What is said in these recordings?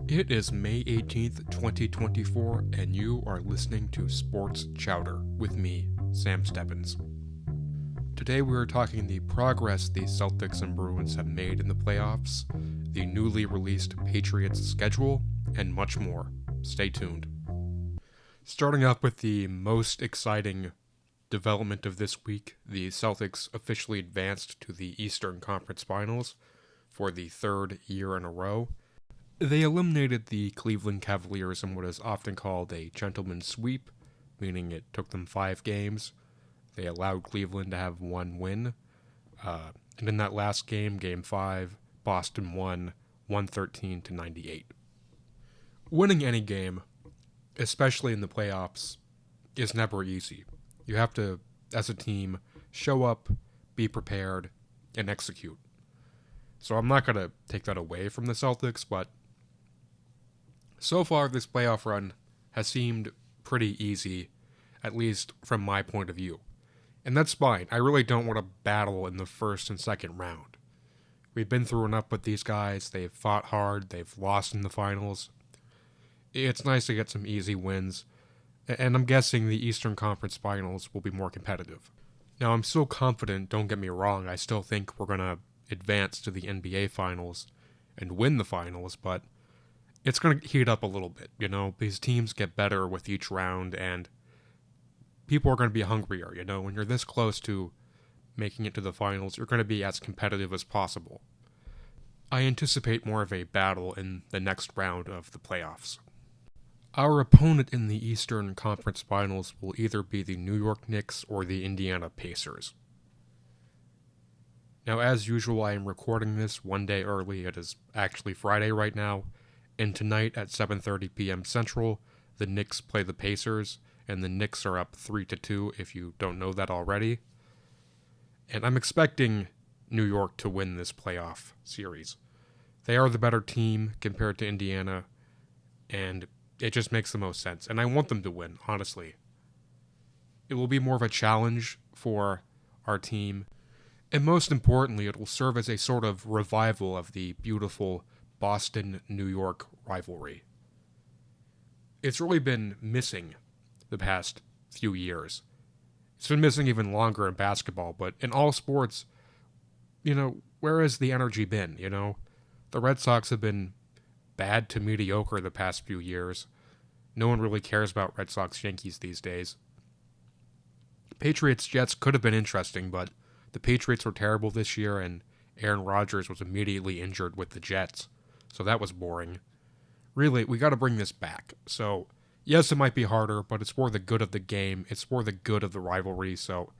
It is May 18th, 2024, and you are listening to Sports Chowder with me, Sam Stebbins. Today we are talking the progress the Celtics and Bruins have made in the playoffs, the newly released Patriots schedule, and much more. Stay tuned. Starting off with the most exciting development of this week, the Celtics officially advanced to the Eastern Conference Finals for the third year in a row. They eliminated the Cleveland Cavaliers in what is often called a gentleman's sweep, meaning it took them 5 games. They allowed Cleveland to have one win. And in that last game, Game 5, Boston won 113-98. Winning any game, especially in the playoffs, is never easy. You have to, as a team, show up, be prepared, and execute. So I'm not going to take that away from the Celtics, but so far this playoff run has seemed pretty easy, at least from my point of view. And that's fine. I really don't want to battle in the first and second round. We've been through enough with these guys. They've fought hard. They've lost in the finals. It's nice to get some easy wins. And I'm guessing the Eastern Conference Finals will be more competitive. Now, I'm still confident, don't get me wrong, I still think we're going to advance to the NBA Finals and win the finals, but it's going to heat up a little bit, These teams get better with each round, and people are going to be hungrier, When you're this close to making it to the finals, you're going to be as competitive as possible. I anticipate more of a battle in the next round of the playoffs. Our opponent in the Eastern Conference Finals will either be the New York Knicks or the Indiana Pacers. Now, as usual, I am recording this one day early. It is actually Friday right now, and tonight at 7:30 p.m. Central, the Knicks play the Pacers, and the Knicks are up 3-2 if you don't know that already. And I'm expecting New York to win this playoff series. They are the better team compared to Indiana, and it just makes the most sense. And I want them to win, honestly. It will be more of a challenge for our team, and most importantly, it will serve as a sort of revival of the beautiful Boston-New York rivalry. It's really been missing the past few years. It's been missing even longer in basketball, but in all sports, where has the energy been, The Red Sox have been bad to mediocre the past few years. No one really cares about Red Sox-Yankees these days. Patriots-Jets could have been interesting, but the Patriots were terrible this year, and Aaron Rodgers was immediately injured with the Jets, so that was boring. Really, we got to bring this back. So, yes, it might be harder, but it's for the good of the game. It's for the good of the rivalry. So,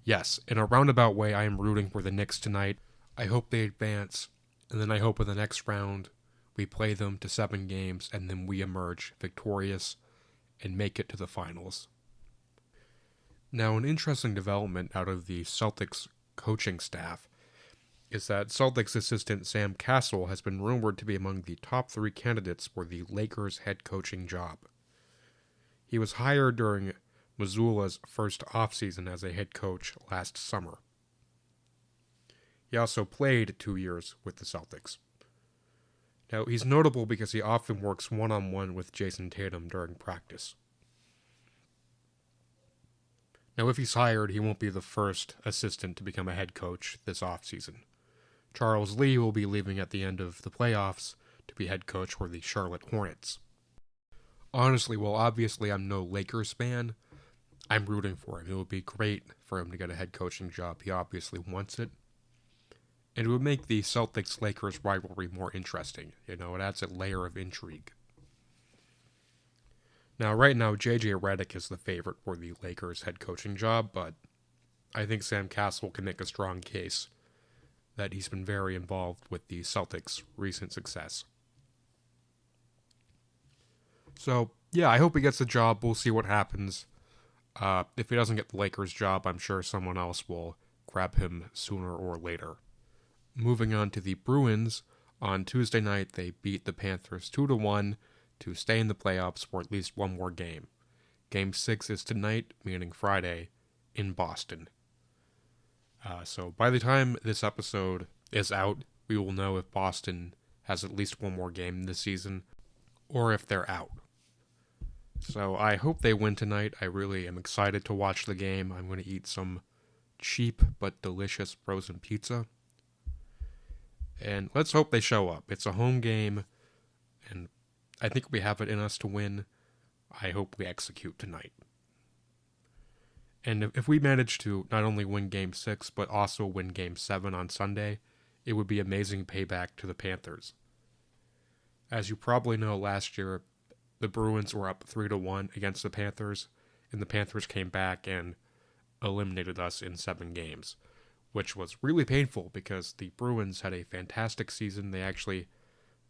yes, in a roundabout way, I am rooting for the Knicks tonight. I hope they advance, and then I hope in the next round we play them to 7 games, and then we emerge victorious and make it to the finals. Now, an interesting development out of the Celtics coaching staff is that Celtics assistant Sam Cassell has been rumored to be among the top 3 candidates for the Lakers head coaching job. He was hired during Mazzulla's first offseason as a head coach last summer. He also played 2 years with the Celtics. Now, he's notable because he often works one-on-one with Jason Tatum during practice. Now, if he's hired, he won't be the first assistant to become a head coach this offseason. Charles Lee will be leaving at the end of the playoffs to be head coach for the Charlotte Hornets. Honestly, while obviously I'm no Lakers fan, I'm rooting for him. It would be great for him to get a head coaching job. He obviously wants it. And it would make the Celtics-Lakers rivalry more interesting. It adds a layer of intrigue. Now, right now, J.J. Redick is the favorite for the Lakers head coaching job, but I think Sam Cassell can make a strong case that he's been very involved with the Celtics' recent success. So, yeah, I hope he gets the job. We'll see what happens. If he doesn't get the Lakers job, I'm sure someone else will grab him sooner or later. Moving on to the Bruins, on Tuesday night they beat the Panthers 2-1 to stay in the playoffs for at least one more game. Game 6 is tonight, meaning Friday, in Boston. So by the time this episode is out, we will know if Boston has at least one more game this season. or if they're out. So I hope they win tonight. I really am excited to watch the game. I'm going to eat some cheap but delicious frozen pizza. And let's hope they show up. It's a home game, and I think we have it in us to win. I hope we execute tonight. And if we manage to not only win Game 6, but also win Game 7 on Sunday, it would be amazing payback to the Panthers. As you probably know, last year, the Bruins were up 3-1 against the Panthers, and the Panthers came back and eliminated us in 7 games, which was really painful because the Bruins had a fantastic season. They actually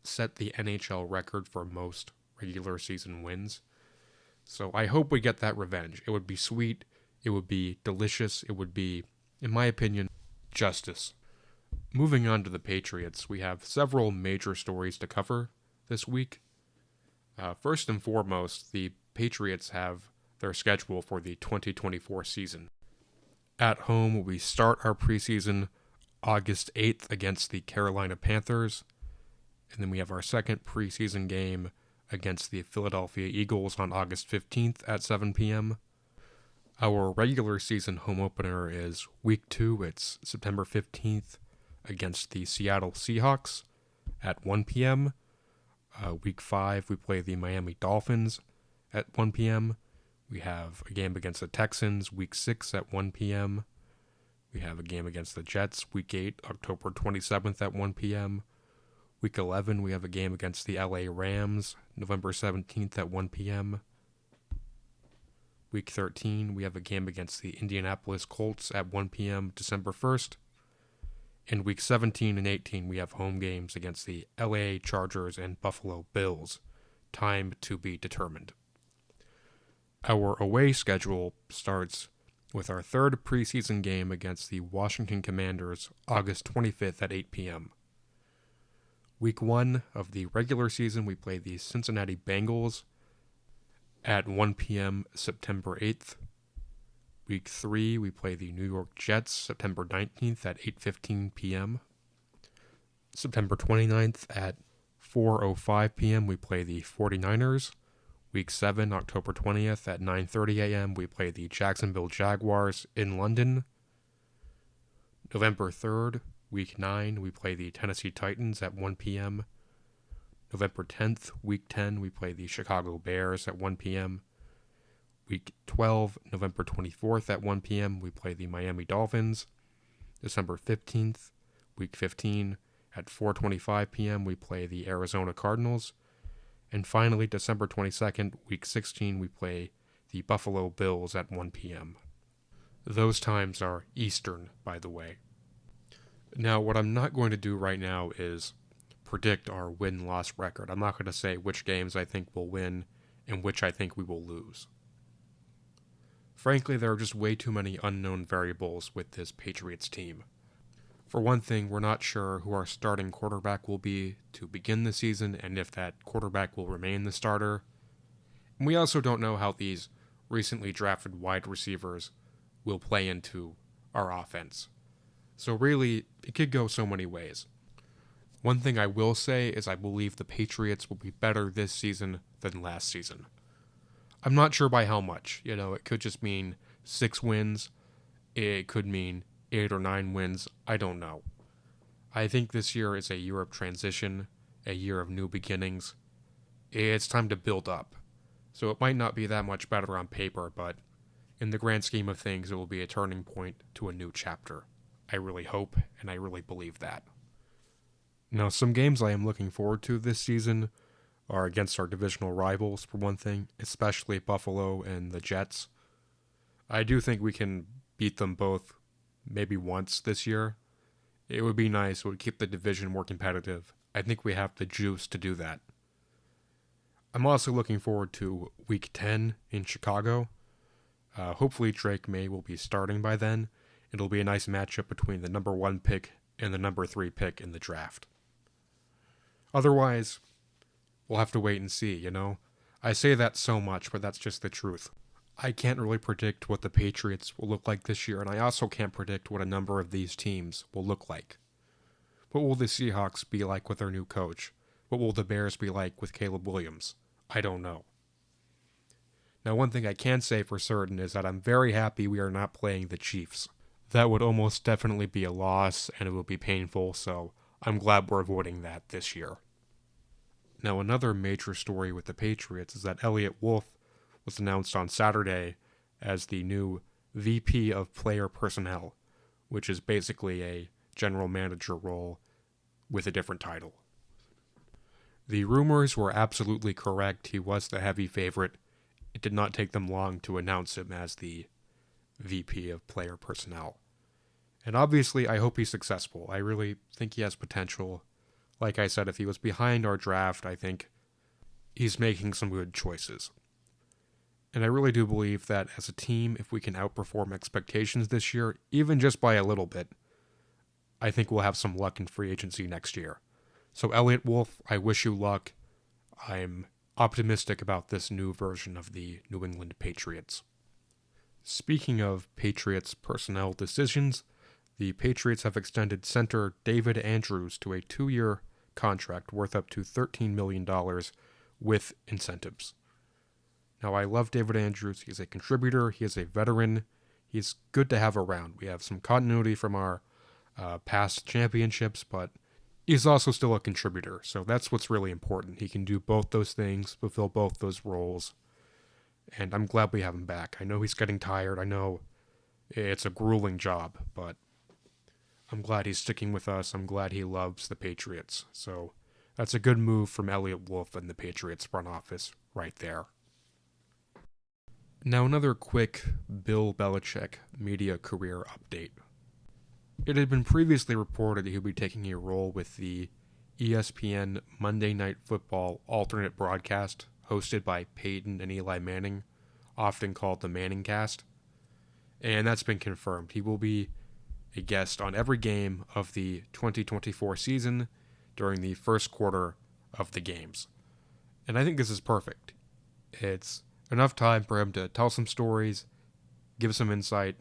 set the NHL record for most regular season wins. So I hope we get that revenge. It would be sweet. It would be delicious. It would be, in my opinion, justice. Moving on to the Patriots, we have several major stories to cover this week. First and foremost, the Patriots have their schedule for the 2024 season. At home, we start our preseason August 8th against the Carolina Panthers, and then we have our second preseason game against the Philadelphia Eagles on August 15th at 7 p.m. Our regular season home opener is Week 2. It's September 15th against the Seattle Seahawks at 1 p.m. Week 5, we play the Miami Dolphins at 1 p.m. We have a game against the Texans, Week 6 at 1 p.m. We have a game against the Jets, Week 8, October 27th at 1 p.m. Week 11, we have a game against the LA Rams, November 17th at 1 p.m. Week 13, we have a game against the Indianapolis Colts at 1 p.m. December 1st. In Week 17 and 18, we have home games against the LA Chargers and Buffalo Bills. Time to be determined. Our away schedule starts with our third preseason game against the Washington Commanders, August 25th at 8 p.m. Week 1 of the regular season, we play the Cincinnati Bengals at 1 p.m. September 8th. Week 3, we play the New York Jets September 19th at 8:15 p.m. September 29th at 4:05 p.m. we play the 49ers. Week 7, October 20th at 9:30 a.m. we play the Jacksonville Jaguars in London. November 3rd, Week 9, we play the Tennessee Titans at 1 p.m. November 10th, Week 10, we play the Chicago Bears at 1 p.m. Week 12, November 24th at 1 p.m., we play the Miami Dolphins. December 15th, Week 15, at 4:25 p.m., we play the Arizona Cardinals. And finally, December 22nd, Week 16, we play the Buffalo Bills at 1 p.m. Those times are Eastern, by the way. Now, what I'm not going to do right now is predict our win-loss record. I'm not going to say which games I think we'll win and which I think we will lose. Frankly, there are just way too many unknown variables with this Patriots team. For one thing, we're not sure who our starting quarterback will be to begin the season and if that quarterback will remain the starter. And we also don't know how these recently drafted wide receivers will play into our offense. So really, it could go so many ways. One thing I will say is I believe the Patriots will be better this season than last season. I'm not sure by how much. It could just mean 6 wins. It could mean 8 or 9 wins. I don't know. I think this year is a year of transition, a year of new beginnings. It's time to build up. So it might not be that much better on paper, but in the grand scheme of things, it will be a turning point to a new chapter. I really hope, and I really believe that. Now, some games I am looking forward to this season are against our divisional rivals, for one thing, especially Buffalo and the Jets. I do think we can beat them both maybe once this year. It would be nice. It would keep the division more competitive. I think we have the juice to do that. I'm also looking forward to Week 10 in Chicago. Hopefully Drake May will be starting by then. It'll be a nice matchup between the number 1 pick and the number 3 pick in the draft. Otherwise, we'll have to wait and see, I say that so much, but that's just the truth. I can't really predict what the Patriots will look like this year, and I also can't predict what a number of these teams will look like. What will the Seahawks be like with their new coach? What will the Bears be like with Caleb Williams? I don't know. Now, one thing I can say for certain is that I'm very happy we are not playing the Chiefs. That would almost definitely be a loss, and it would be painful, so I'm glad we're avoiding that this year. Now, another major story with the Patriots is that Elliott Wolf was announced on Saturday as the new VP of Player Personnel, which is basically a general manager role with a different title. The rumors were absolutely correct. He was the heavy favorite. It did not take them long to announce him as the VP of Player Personnel. And obviously, I hope he's successful. I really think he has potential. Like I said, if he was behind our draft, I think he's making some good choices. And I really do believe that as a team, if we can outperform expectations this year, even just by a little bit, I think we'll have some luck in free agency next year. So Elliott Wolf, I wish you luck. I'm optimistic about this new version of the New England Patriots. Speaking of Patriots personnel decisions, the Patriots have extended center David Andrews to a 2-year contract worth up to $13 million with incentives. Now, I love David Andrews. He's a contributor. He is a veteran. He's good to have around. We have some continuity from our past championships, but he's also still a contributor. So that's what's really important. He can do both those things, fulfill both those roles. And I'm glad we have him back. I know he's getting tired. I know it's a grueling job, but I'm glad he's sticking with us. I'm glad he loves the Patriots. So that's a good move from Elliott Wolf and the Patriots front office right there. Now another quick Bill Belichick media career update. It had been previously reported that he would be taking a role with the ESPN Monday Night Football alternate broadcast hosted by Peyton and Eli Manning, often called the Manning Cast. And that's been confirmed. He will be a guest on every game of the 2024 season during the first quarter of the games. And I think this is perfect. It's enough time for him to tell some stories, give some insight,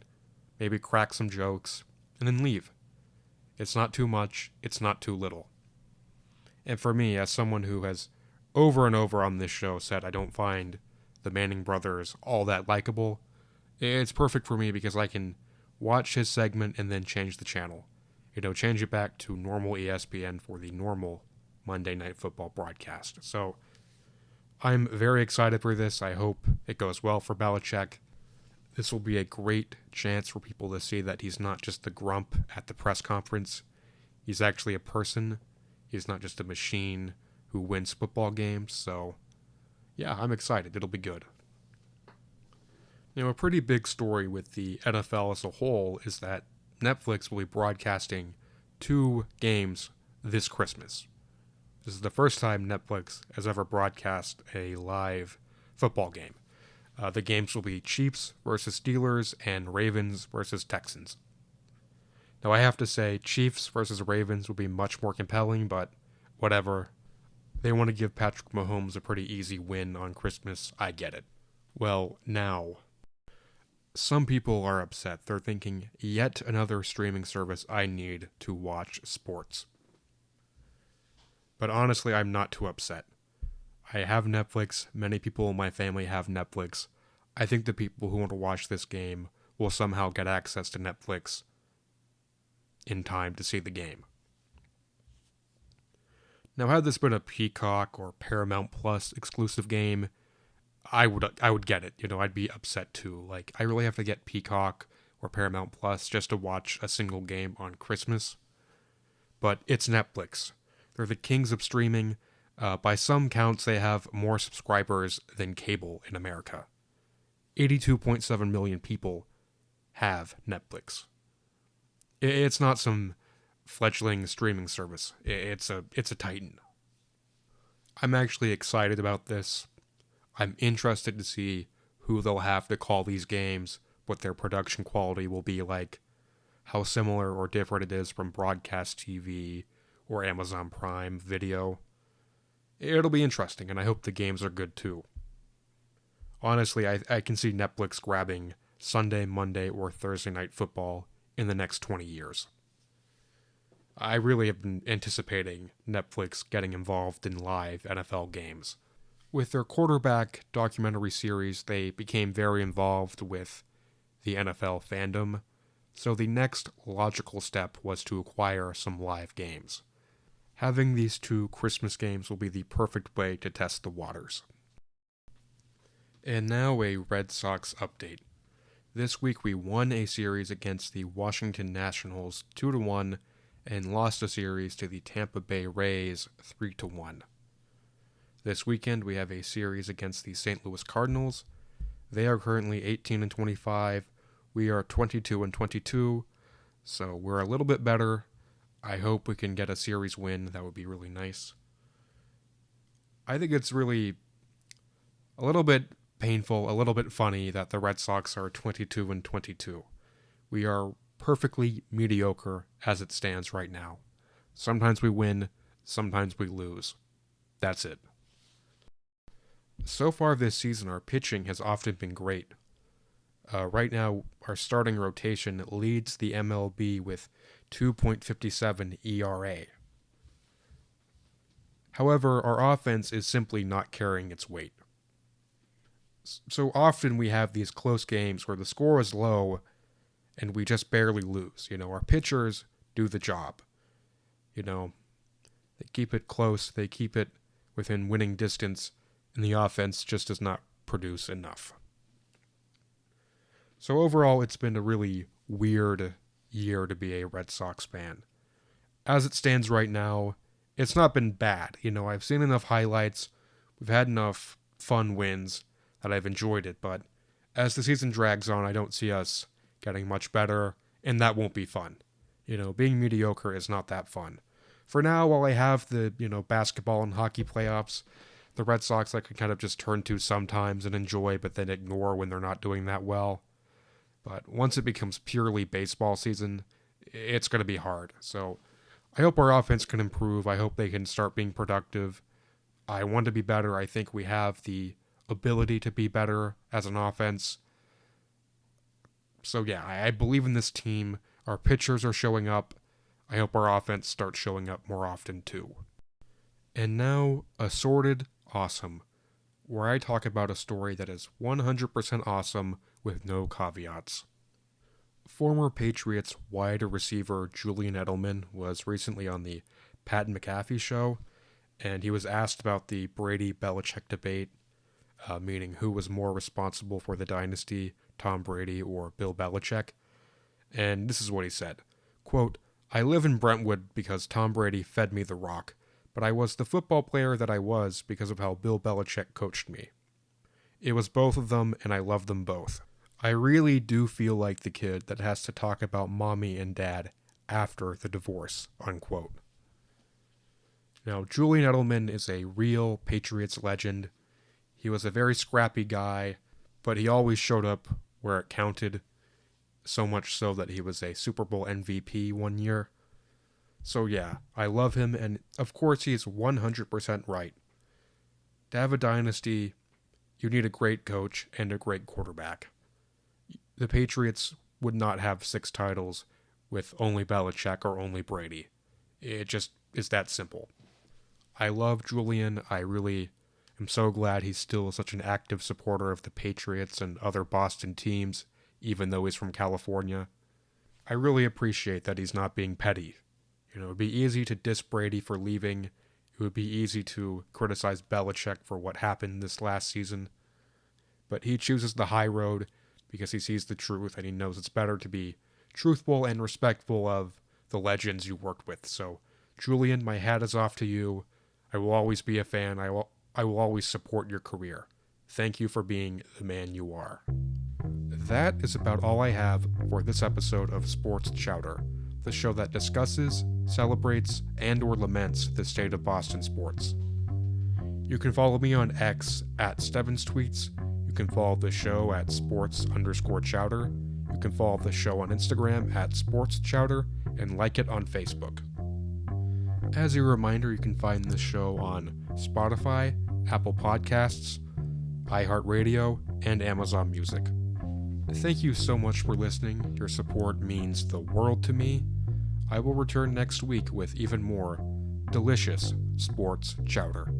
maybe crack some jokes, and then leave. It's not too much, it's not too little. And for me, as someone who has over and over on this show said I don't find the Manning brothers all that likable, it's perfect for me because I can watch his segment and then change the channel. Change it back to normal ESPN for the normal Monday Night Football broadcast. So I'm very excited for this. I hope it goes well for Belichick. This will be a great chance for people to see that he's not just the grump at the press conference. He's actually a person. He's not just a machine who wins football games. So, yeah, I'm excited. It'll be good. A pretty big story with the NFL as a whole is that Netflix will be broadcasting 2 games this Christmas. This is the first time Netflix has ever broadcast a live football game. The games will be Chiefs versus Steelers and Ravens versus Texans. Now, I have to say, Chiefs versus Ravens will be much more compelling, but whatever. They want to give Patrick Mahomes a pretty easy win on Christmas. I get it. Well, now, some people are upset. They're thinking, yet another streaming service I need to watch sports. But honestly, I'm not too upset. I have Netflix. Many people in my family have Netflix. I think the people who want to watch this game will somehow get access to Netflix in time to see the game. Now, had this been a Peacock or Paramount Plus exclusive game, I would get it. I'd be upset too. Like, I really have to get Peacock or Paramount Plus just to watch a single game on Christmas. But it's Netflix. They're the kings of streaming. By some counts, they have more subscribers than cable in America. 82.7 million people have Netflix. It's not some fledgling streaming service. It's a titan. I'm actually excited about this. I'm interested to see who they'll have to call these games, what their production quality will be like, how similar or different it is from broadcast TV or Amazon Prime Video. It'll be interesting, and I hope the games are good too. Honestly, I can see Netflix grabbing Sunday, Monday, or Thursday night football in the next 20 years. I really have been anticipating Netflix getting involved in live NFL games. With their quarterback documentary series, they became very involved with the NFL fandom, so the next logical step was to acquire some live games. Having these two Christmas games will be the perfect way to test the waters. And now a Red Sox update. This week we won a series against the Washington Nationals 2-1 and lost a series to the Tampa Bay Rays 3-1. This weekend we have a series against the St. Louis Cardinals. They are currently 18-25. We are 22-22, so we're a little bit better. I hope we can get a series win. That would be really nice. I think it's really a little bit painful, a little bit funny that the Red Sox are 22-22. We are perfectly mediocre as it stands right now. Sometimes we win, sometimes we lose. That's it. So far this season, our pitching has often been great. Right now, our starting rotation leads the MLB with 2.57 ERA. However, our offense is simply not carrying its weight. So often we have these close games where the score is low and we just barely lose. Our pitchers do the job. They keep it close, they keep it within winning distance, and the offense just does not produce enough. So overall, it's been a really weird year to be a Red Sox fan. As it stands right now, it's not been bad. I've seen enough highlights, we've had enough fun wins that I've enjoyed it, but as the season drags on, I don't see us getting much better, and that won't be fun. Being mediocre is not that fun. For now, while I have the, basketball and hockey playoffs, the Red Sox I can kind of just turn to sometimes and enjoy, but then ignore when they're not doing that well. But once it becomes purely baseball season, it's going to be hard. So I hope our offense can improve. I hope they can start being productive. I want to be better. I think we have the ability to be better as an offense. So yeah, I believe in this team. Our pitchers are showing up. I hope our offense starts showing up more often too. And now, Assorted Awesome, where I talk about a story that is 100% awesome with no caveats. Former Patriots wide receiver Julian Edelman was recently on the Pat McAfee show, and he was asked about the Brady-Belichick debate, meaning who was more responsible for the dynasty, Tom Brady or Bill Belichick. And this is what he said, quote, "I live in Brentwood because Tom Brady fed me the rock, but I was the football player that I was because of how Bill Belichick coached me. It was both of them, and I love them both. I really do feel like the kid that has to talk about mommy and dad after the divorce," unquote. Now, Julian Edelman is a real Patriots legend. He was a very scrappy guy, but he always showed up where it counted, so much so that he was a Super Bowl MVP one year. So yeah, I love him, and of course he's 100% right. To have a dynasty, you need a great coach and a great quarterback. The Patriots would not have 6 titles with only Belichick or only Brady. It just is that simple. I love Julian. I really am so glad he's still such an active supporter of the Patriots and other Boston teams, even though he's from California. I really appreciate that he's not being petty. It would be easy to diss Brady for leaving. It would be easy to criticize Belichick for what happened this last season. But he chooses the high road because he sees the truth and he knows it's better to be truthful and respectful of the legends you worked with. So, Julian, my hat is off to you. I will always be a fan. I will always support your career. Thank you for being the man you are. That is about all I have for this episode of Sports Chowder, the show that discusses, celebrates, and or laments the state of Boston sports. You can follow me on X at StevensTweets. You can follow the show at sports_chowder. You can follow the show on Instagram at sportschowder and like it on Facebook. As a reminder, you can find this show on Spotify, Apple Podcasts, iHeartRadio, and Amazon Music. Thank you so much for listening. Your support means the world to me. I will return next week with even more delicious sports chowder.